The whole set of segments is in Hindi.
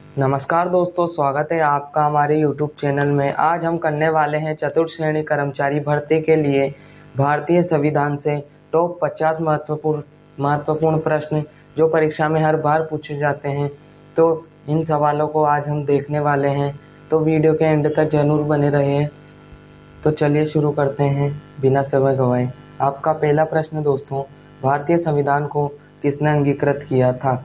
नमस्कार दोस्तों, स्वागत है आपका हमारे YouTube चैनल में। आज हम करने वाले हैं चतुर्थ श्रेणी कर्मचारी भर्ती के लिए भारतीय संविधान से टॉप 50 महत्वपूर्ण प्रश्न जो परीक्षा में हर बार पूछे जाते हैं। तो इन सवालों को आज हम देखने वाले हैं, तो वीडियो के एंड तक जरूर बने रहें। तो चलिए शुरू करते हैं बिना समय गंवाए। आपका पहला प्रश्न दोस्तों, भारतीय संविधान को किसने अंगीकृत किया था?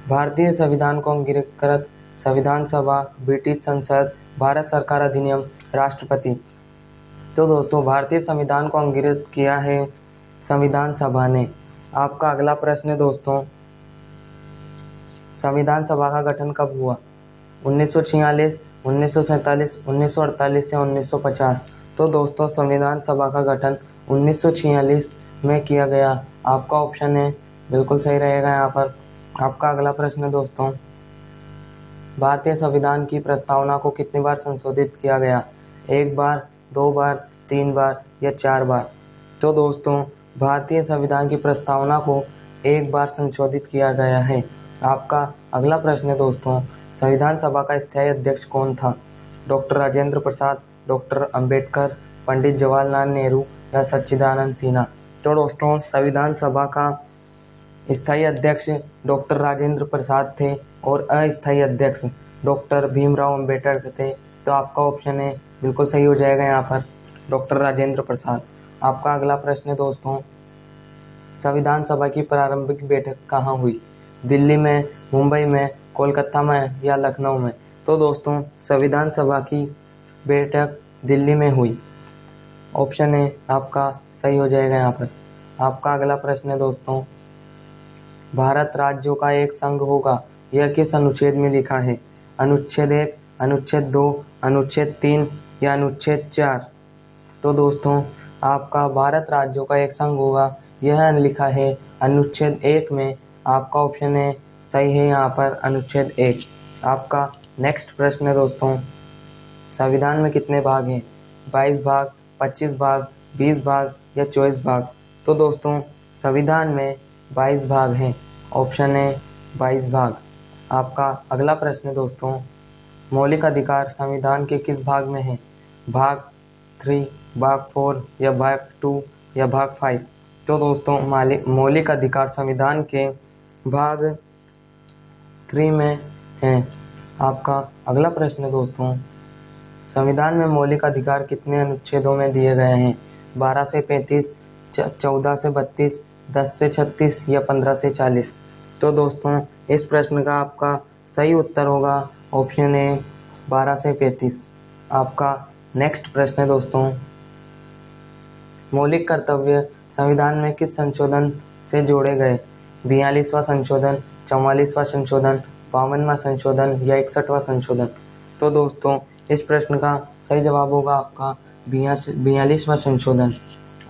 भारतीय संविधान को अंगीकृत संविधान सभा, ब्रिटिश संसद, भारत सरकार अधिनियम, राष्ट्रपति। तो दोस्तों, भारतीय संविधान को अंगीकृत किया है संविधान सभा ने। आपका अगला प्रश्न है दोस्तों, संविधान सभा का गठन कब हुआ? 1946, 1947, 1948 या 1950। तो दोस्तों, संविधान सभा का गठन 1946 में किया गया। आपका ऑप्शन है बिल्कुल सही रहेगा यहाँ पर। आपका अगला प्रश्न है दोस्तों, भारतीय संविधान की प्रस्तावना को कितनी बार संशोधित किया गया? 1 बार, 2 बार, 3 बार या 4 बार? तो दोस्तों, भारतीय संविधान की प्रस्तावना को 1 बार संशोधित किया गया है। आपका अगला प्रश्न है दोस्तों, संविधान सभा का स्थायी अध्यक्ष कौन था? डॉक्टर राजेंद्र प्रसाद, डॉक्टर अंबेडकर, पंडित जवाहरलाल नेहरू या सच्चिदानंद सिन्हा? तो दोस्तों, संविधान सभा का स्थायी अध्यक्ष डॉक्टर राजेंद्र प्रसाद थे और अस्थायी अध्यक्ष डॉक्टर भीमराव अंबेडकर थे। तो आपका ऑप्शन है बिल्कुल सही हो जाएगा यहाँ पर, डॉक्टर राजेंद्र प्रसाद। आपका अगला प्रश्न है दोस्तों, संविधान सभा की प्रारंभिक बैठक कहाँ हुई? दिल्ली में, मुंबई में, कोलकाता में या लखनऊ में? तो दोस्तों, संविधान सभा की बैठक दिल्ली में हुई। ऑप्शन है आपका सही हो जाएगा यहाँ पर। आपका अगला प्रश्न है दोस्तों, भारत राज्यों का एक संघ होगा, यह किस अनुच्छेद में लिखा है? अनुच्छेद 1, अनुच्छेद 2, अनुच्छेद 3 या अनुच्छेद 4? तो दोस्तों, आपका भारत राज्यों का एक संघ होगा, यह लिखा है अनुच्छेद 1 में। आपका ऑप्शन है सही है यहाँ पर, अनुच्छेद 1। आपका नेक्स्ट प्रश्न है दोस्तों, संविधान में कितने भाग हैं? 22 भाग, 25 भाग, 20 भाग या 24 भाग? तो दोस्तों, संविधान में 22 भाग हैं। ऑप्शन है 22 भाग। आपका अगला प्रश्न है दोस्तों, मौलिक अधिकार संविधान के किस भाग में है? भाग 3, भाग 4 या भाग 2 या भाग 5? तो दोस्तों, मौलिक अधिकार संविधान के भाग 3 में है। आपका अगला प्रश्न है दोस्तों, संविधान में मौलिक अधिकार कितने अनुच्छेदों में दिए गए हैं? 12 से 35, 14 से 32, 10 से 36 या 15 से 40? तो दोस्तों, इस प्रश्न का आपका सही उत्तर होगा ऑप्शन ए, 12 से 35। आपका नेक्स्ट प्रश्न है दोस्तों, मौलिक कर्तव्य संविधान में किस संशोधन से जोड़े गए? 42वां संशोधन, 44वां संशोधन, 52वां संशोधन या 61वां संशोधन? तो दोस्तों, इस प्रश्न का सही जवाब होगा आपका 42वां संशोधन।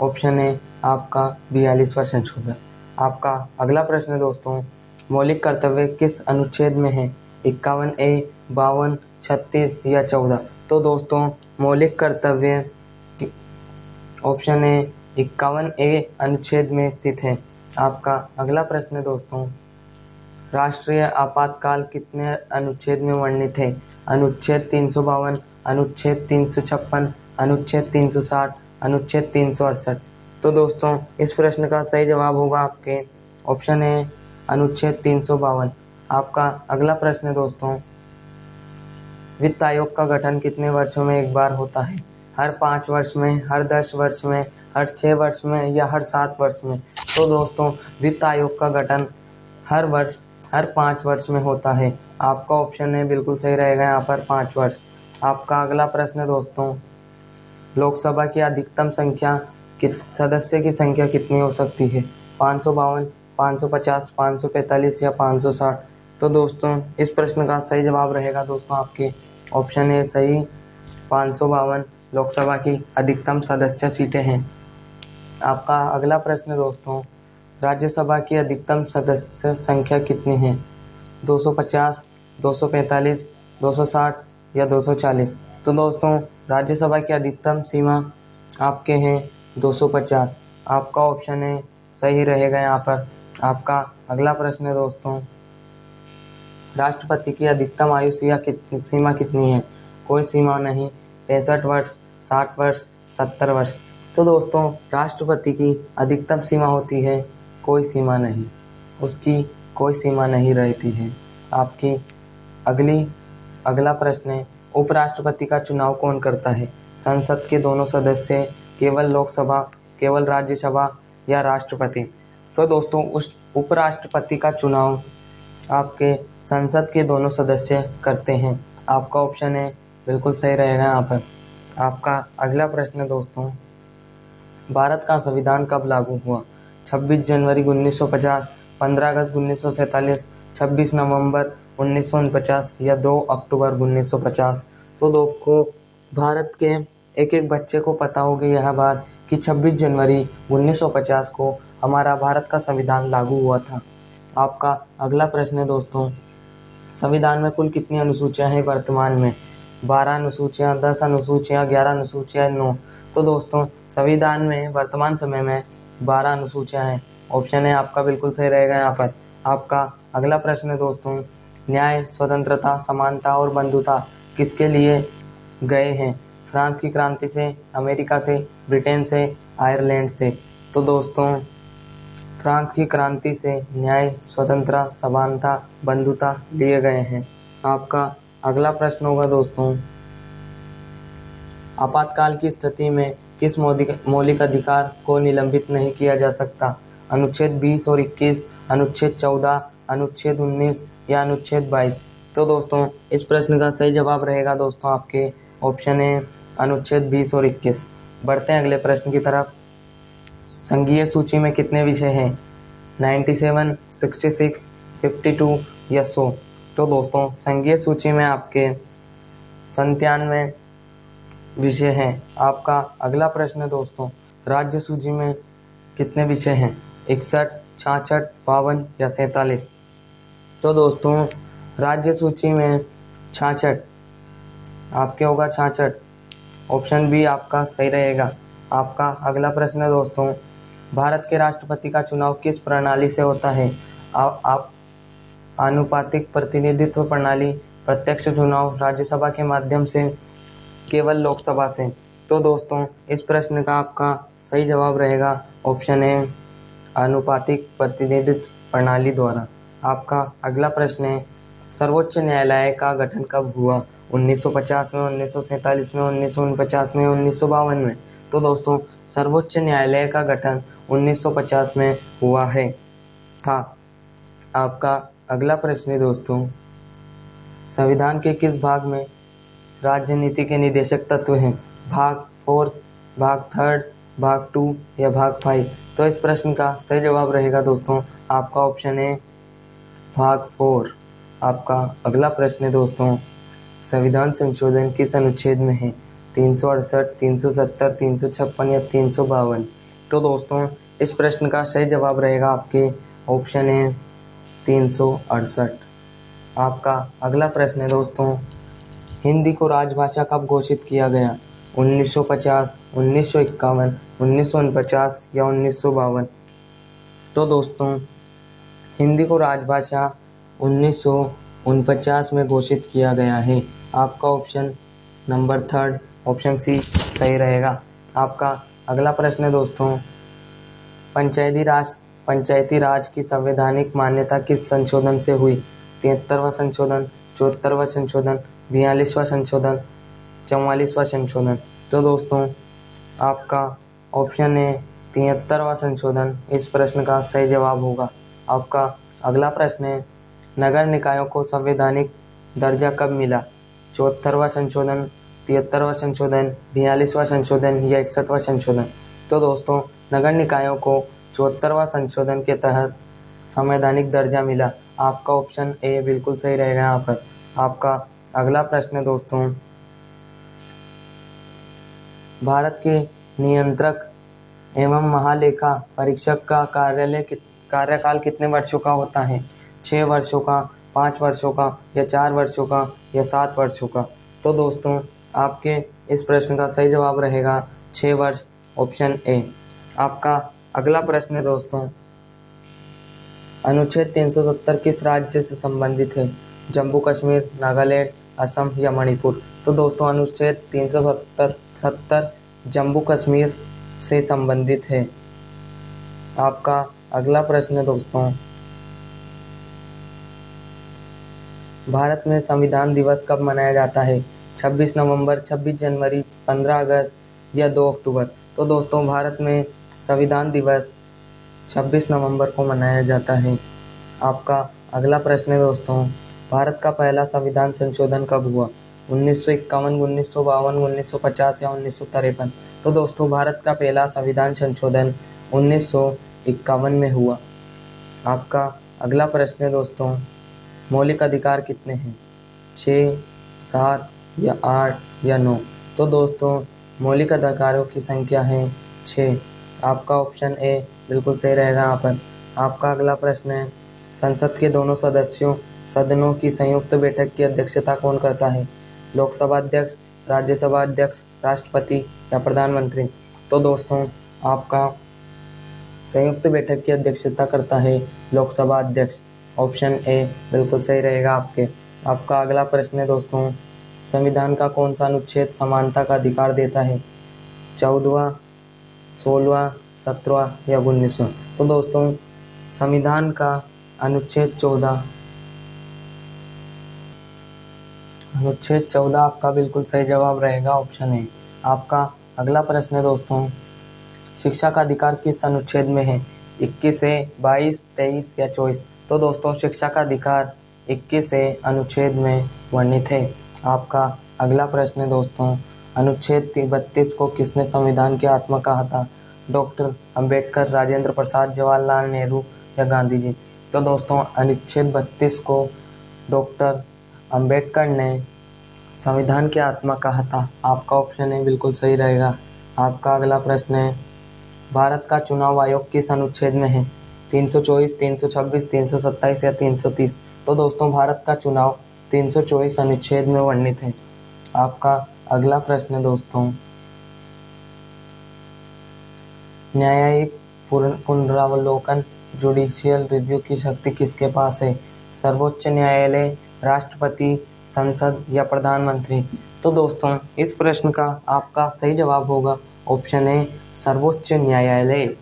ऑप्शन है आपका 42वां संशोधन। आपका अगला प्रश्न है दोस्तों, मौलिक कर्तव्य किस अनुच्छेद में है? 51A, 52, 36 या 14? तो दोस्तों, मौलिक कर्तव्य ऑप्शन है 51A अनुच्छेद में स्थित है। आपका अगला प्रश्न है दोस्तों, राष्ट्रीय आपातकाल कितने अनुच्छेद में वर्णित है? अनुच्छेद 352, अनुच्छेद 356, अनुच्छेद 360, अनुच्छेद 368? तो दोस्तों, इस प्रश्न का सही जवाब होगा आपके ऑप्शन है अनुच्छेद 352। आपका अगला प्रश्न है दोस्तों, वित्त आयोग का गठन कितने वर्षों में एक बार होता है? हर 5 वर्ष में, हर 10 वर्ष में, हर 6 वर्ष में या हर 7 वर्ष में? तो दोस्तों, वित्त आयोग का गठन हर 5 वर्ष में होता है। आपका ऑप्शन है बिल्कुल सही रहेगा यहाँ पर, 5 वर्ष। आपका अगला प्रश्न है दोस्तों, लोकसभा की अधिकतम सदस्य की संख्या कितनी हो सकती है? 552, 550, 545 या 560? तो दोस्तों, इस प्रश्न का सही जवाब रहेगा दोस्तों आपके ऑप्शन है सही, 552 लोकसभा की अधिकतम सदस्य सीटें हैं। आपका अगला प्रश्न है दोस्तों, राज्यसभा की अधिकतम सदस्य संख्या कितनी है? 250, 245, 260 या 240? तो दोस्तों, राज्यसभा की अधिकतम सीमा आपके हैं 250। आपका ऑप्शन है सही रहेगा यहाँ पर। आपका अगला प्रश्न है दोस्तों, राष्ट्रपति की अधिकतम आयु सीमा कितनी है? कोई सीमा नहीं। 65 वर्ष, 60 वर्ष, 70 वर्ष। तो दोस्तों राष्ट्रपति की अधिकतम सीमा होती है कोई सीमा नहीं, उसकी कोई सीमा नहीं रहती है। आपकी अगला प्रश्न है, उपराष्ट्रपति का चुनाव कौन करता है? संसद के दोनों सदस्य, केवल लोकसभा, केवल राज्यसभा या राष्ट्रपति? तो दोस्तों उस उपराष्ट्रपति का चुनाव आपके संसद के दोनों सदस्य करते हैं। आपका ऑप्शन है बिल्कुल सही रहेगा यहाँ पर। आपका अगला प्रश्न है दोस्तों, भारत का संविधान कब लागू हुआ? 26 जनवरी 1950, 15 अगस्त 1947, 26 नवंबर 1949 या 2 अक्टूबर 1950? तो दोस्तों भारत के एक एक बच्चे को पता होगी यह बात कि 26 जनवरी 1950 को हमारा भारत का संविधान लागू हुआ था। आपका अगला प्रश्न है दोस्तों, संविधान में कुल कितनी अनुसूचियां हैं वर्तमान में? 12 अनुसूचियां, 10 अनुसूचियां, 11 अनुसूचियां, 9? तो दोस्तों संविधान में वर्तमान समय में 12 अनुसूचियां हैं। ऑप्शन है आपका बिल्कुल सही रहेगा यहाँ पर। आपका अगला प्रश्न है दोस्तों, न्याय, स्वतंत्रता, समानता और बंधुता किसके लिए गए हैं? फ्रांस की क्रांति से, अमेरिका से, ब्रिटेन से, आयरलैंड से? तो दोस्तों फ्रांस की क्रांति से न्याय, स्वतंत्रता, समानता, बंधुता लिए गए हैं। आपका अगला प्रश्न होगा दोस्तों, आपातकाल की स्थिति में किस मौलिक अधिकार को निलंबित नहीं किया जा सकता? अनुच्छेद 20 और 21, अनुच्छेद 14, अनुच्छेद 19 या अनुच्छेद 22? तो दोस्तों इस प्रश्न का सही जवाब रहेगा दोस्तों आपके ऑप्शन है अनुच्छेद 20 और 21। बढ़ते हैं अगले प्रश्न की तरफ। संघीय सूची में कितने विषय हैं? 97, 66, 52 या 100? तो दोस्तों संघीय सूची में आपके 97 विषय हैं। आपका अगला प्रश्न है दोस्तों, राज्य सूची में कितने विषय हैं? 61, 66, 52 या 47? तो दोस्तों राज्य सूची में 66 आपके होगा 66। ऑप्शन बी आपका सही रहेगा। आपका अगला प्रश्न है दोस्तों, भारत के राष्ट्रपति का चुनाव किस प्रणाली से होता है? आप आनुपातिक प्रतिनिधित्व प्रणाली, प्रत्यक्ष चुनाव, राज्यसभा के माध्यम से, केवल लोकसभा से? तो दोस्तों इस प्रश्न का आपका सही जवाब रहेगा ऑप्शन ए आनुपातिक प्रतिनिधित्व प्रणाली द्वारा। आपका अगला प्रश्न है, सर्वोच्च न्यायालय का गठन कब हुआ? 1950 में, 1947 में, 1949 में, 1952 में? तो दोस्तों सर्वोच्च न्यायालय का गठन 1950 में हुआ है था। आपका अगला प्रश्न है दोस्तों, संविधान के किस भाग में राजनीति के निदेशक तत्व हैं? भाग 4, भाग 3, भाग 2 या भाग 5? तो इस प्रश्न का सही जवाब रहेगा दोस्तों आपका ऑप्शन है भाग 4। आपका अगला प्रश्न है दोस्तों, संविधान संशोधन किस अनुच्छेद में है? 368, 370, 356 या 352? तो दोस्तों इस प्रश्न का सही जवाब रहेगा आपके ऑप्शन है 368। आपका अगला प्रश्न है दोस्तों, हिंदी को राजभाषा कब घोषित किया गया? 1950, 1951, 1949 या 1952? तो दोस्तों हिंदी को राजभाषा 1949 में घोषित किया गया है। आपका ऑप्शन नंबर 3 ऑप्शन सी सही रहेगा। आपका अगला प्रश्न है दोस्तों, पंचायती राज की संवैधानिक मान्यता किस संशोधन से हुई? 73वां संशोधन, 74वां संशोधन, 42वां संशोधन, 44वां संशोधन? तो दोस्तों आपका ऑप्शन है 73वां संशोधन इस प्रश्न का सही जवाब होगा। आपका अगला प्रश्न है, नगर निकायों को संवैधानिक दर्जा कब मिला? 74वां संशोधन, 73वां संशोधन, 42वां संशोधन या 61वां संशोधन? तो दोस्तों नगर निकायों को 74वां संशोधन के तहत संवैधानिक दर्जा मिला। आपका ऑप्शन ए बिल्कुल सही रहेगा यहाँ पर। आपका अगला प्रश्न है दोस्तों, भारत के नियंत्रक एवं महालेखा परीक्षक का कार्यकाल कितने वर्षों का होता है? 6 वर्षों का, 5 वर्षों का या 4 वर्षों का या 7 वर्षों का? तो दोस्तों आपके इस प्रश्न का सही जवाब रहेगा 6 वर्ष, ऑप्शन ए। आपका अगला प्रश्न है दोस्तों, अनुच्छेद 370 किस राज्य से संबंधित है? जम्मू कश्मीर, नागालैंड, असम या मणिपुर। तो दोस्तों अनुच्छेद 370 जम्मू कश्मीर से संबंधित है। आपका अगला प्रश्न है दोस्तों, भारत में संविधान दिवस कब मनाया जाता है? 26 नवंबर, 26 जनवरी, 15 अगस्त या 2 अक्टूबर। तो दोस्तों भारत में संविधान दिवस 26 नवंबर को मनाया जाता है। आपका अगला प्रश्न है दोस्तों, भारत का पहला संविधान संशोधन कब हुआ? 1951, 1952, 1950 या 1953। तो दोस्तों भारत का पहला संविधान संशोधन 1951 में हुआ। आपका अगला प्रश्न है दोस्तों, मौलिक अधिकार कितने हैं? 6, 7 या 8 या 9। तो दोस्तों मौलिक अधिकारों की संख्या है 6। आपका ऑप्शन ए बिल्कुल सही रहेगा यहाँ पर। आपका अगला प्रश्न है, संसद के दोनों सदनों की संयुक्त बैठक की अध्यक्षता कौन करता है? लोकसभा अध्यक्ष, राज्यसभा अध्यक्ष, राष्ट्रपति या प्रधानमंत्री। तो दोस्तों आपका संयुक्त बैठक की अध्यक्षता करता है लोकसभा अध्यक्ष। ऑप्शन ए बिल्कुल सही रहेगा आपके। आपका अगला प्रश्न है दोस्तों, संविधान का कौन सा अनुच्छेद समानता का अधिकार देता है? 14वां, 16वां, 17वां या 19वां। तो दोस्तों संविधान का अनुच्छेद 14 आपका बिल्कुल सही जवाब रहेगा, ऑप्शन ए। आपका अगला प्रश्न है दोस्तों, शिक्षा का अधिकार किस अनुच्छेद में है? 21 से 22, 23 या 24। तो दोस्तों शिक्षा का अधिकार 21 से अनुच्छेद में वर्णित है। आपका अगला प्रश्न है दोस्तों, अनुच्छेद 32 को किसने संविधान की आत्मा कहा था? डॉक्टर अंबेडकर, राजेंद्र प्रसाद, जवाहरलाल नेहरू या गांधी जी। तो दोस्तों अनुच्छेद 32 को डॉक्टर अंबेडकर ने संविधान की आत्मा कहा था। आपका ऑप्शन है बिल्कुल सही रहेगा। आपका अगला प्रश्न है, भारत का चुनाव आयोग किस अनुच्छेद में है? 324, 326, 327 या 330। तो दोस्तों भारत का चुनाव 324 अनुच्छेद में वर्णित है। आपका अगला प्रश्न है दोस्तों, न्यायिक पुनरावलोकन जुडिशियल रिव्यू की शक्ति किसके पास है? सर्वोच्च न्यायालय, राष्ट्रपति, संसद या प्रधानमंत्री। तो दोस्तों इस प्रश्न का आपका सही जवाब होगा ऑप्शन ए सर्वोच्च न्यायालय।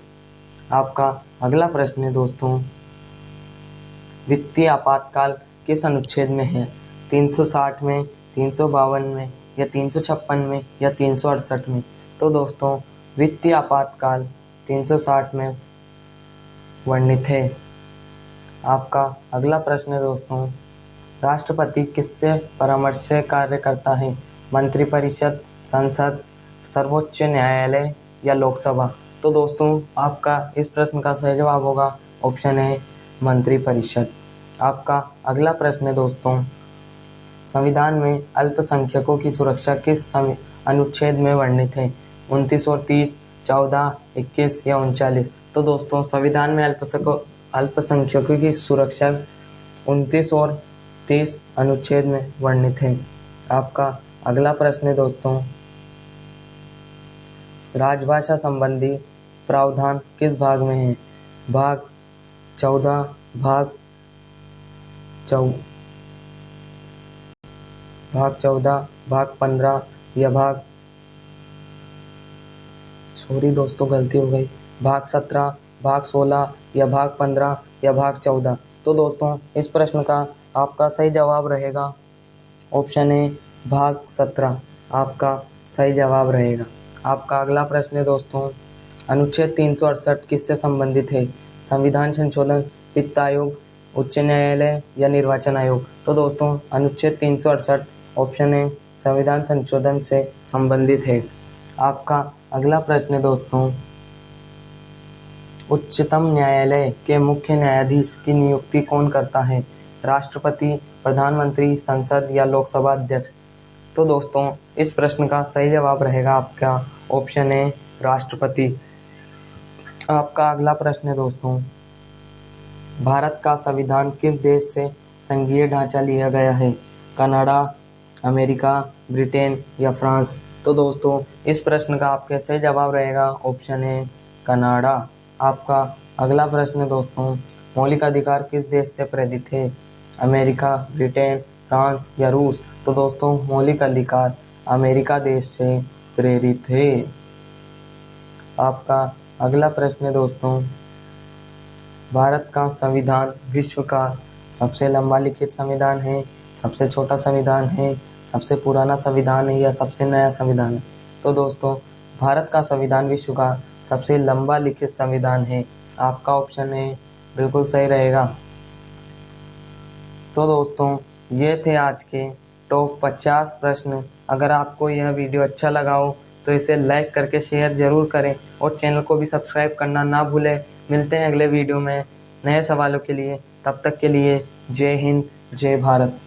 आपका अगला प्रश्न है दोस्तों, वित्तीय आपातकाल किस अनुच्छेद में है? 360 में, 352 में या 356 में या 368 में। तो दोस्तों वित्तीय आपातकाल 360 में वर्णित है। आपका अगला प्रश्न है दोस्तों, राष्ट्रपति किससे परामर्श से कार्य करता है? मंत्रिपरिषद, संसद, सर्वोच्च न्यायालय या लोकसभा। तो दोस्तों आपका इस प्रश्न का सही जवाब होगा ऑप्शन है मंत्रिपरिषद। आपका अगला प्रश्न है दोस्तों, संविधान में अल्पसंख्यकों की सुरक्षा किस अनुच्छेद में वर्णित है? 29 और 30, 14, 21 या 39। तो दोस्तों संविधान में अल्पसंख्यकों की सुरक्षा 29 और 30 अनुच्छेद में वर्णित है। आपका अगला प्रश्न है दोस्तों, राजभाषा संबंधी प्रावधान किस भाग में है? भाग 14, भाग 14, भाग 15 या भाग भाग 17, भाग 16 या भाग 15 या भाग 14। तो दोस्तों इस प्रश्न का आपका सही जवाब रहेगा ऑप्शन ए भाग 17। आपका सही जवाब रहेगा। आपका अगला प्रश्न है दोस्तों, अनुच्छेद 368 किससे संबंधित है? संविधान संशोधन, वित्त आयोग, उच्च न्यायालय या निर्वाचन आयोग। तो दोस्तों अनुच्छेद 368 ऑप्शन ए संविधान संशोधन से संबंधित है। आपका अगला प्रश्न है दोस्तों, उच्चतम न्यायालय के मुख्य न्यायाधीश की नियुक्ति कौन करता है? राष्ट्रपति, प्रधानमंत्री, संसद या लोकसभा अध्यक्ष। तो दोस्तों इस प्रश्न का सही जवाब रहेगा आपका ऑप्शन ए राष्ट्रपति। आपका अगला प्रश्न है दोस्तों, भारत का संविधान किस देश से संघीय ढांचा लिया गया है? कनाडा, अमेरिका, ब्रिटेन या फ्रांस। तो दोस्तों इस प्रश्न का आपके सही जवाब रहेगा ऑप्शन ए कनाडा। आपका अगला प्रश्न है दोस्तों, मौलिक अधिकार किस देश से प्रेरित है? अमेरिका, ब्रिटेन, फ्रांस या रूस? तो दोस्तों मौलिक अधिकार अमेरिका देश से प्रेरित है। आपका अगला प्रश्न है दोस्तों, भारत का संविधान विश्व का सबसे लंबा लिखित संविधान है, सबसे छोटा संविधान है, सबसे पुराना संविधान है या सबसे नया संविधान है? तो दोस्तों भारत का संविधान विश्व का सबसे लंबा लिखित संविधान है। आपका ऑप्शन है बिल्कुल सही रहेगा। तो दोस्तों ये थे आज के टॉप 50 प्रश्न। अगर आपको यह वीडियो अच्छा लगा हो तो इसे लाइक करके शेयर ज़रूर करें और चैनल को भी सब्सक्राइब करना ना भूलें। मिलते हैं अगले वीडियो में नए सवालों के लिए। तब तक के लिए जय हिंद, जय भारत।